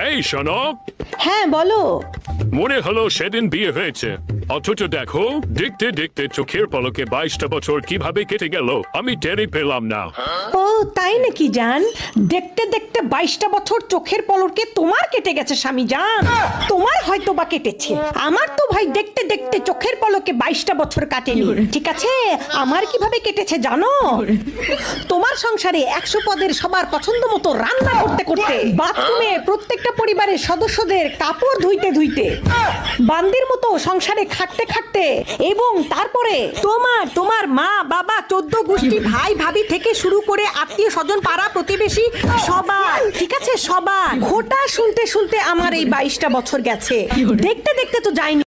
এই শোনো, হ্যাঁ বলো। মনে হলো সেদিন বিয়ে হয়েছে, অথচ দেখো দেখতে দেখতে চোখের পলকে 22টা বছর কিভাবে কেটে গেল আমি টেরই পেলাম না। ও তাই নাকি জান? দেখতে দেখতে 22টা বছর চোখের পলকে তোমার কেটে গেছে স্বামী জান। তোমার হয়তো বা কেটেছে, আমার তো ভাই দেখতে দেখতে চোখের পলকে 22টা বছর কাটেনি। ঠিক আছে, আমার কিভাবে কেটেছে জানো? তোমার সংসারে 100 পদের সবার পছন্দ মতো রান্না করতে করতে, বাথরুমে প্রত্যেকটা পরিবারের সদস্যদের কাপড় ধুইতে ধুইতে, বান্দির মতো সংসারে খাটতে খাটতে, এবং তারপরে তোমার মা বাবা 14 গোষ্ঠী ভাই ভাবি থেকে শুরু করে আত্মীয় স্বজন পাড়া প্রতিবেশী সবার, ঠিক আছে সবার খোটা শুনতে শুনতে আমার এই 22টা বছর গেছে। দেখতে দেখতে তো যায়নি।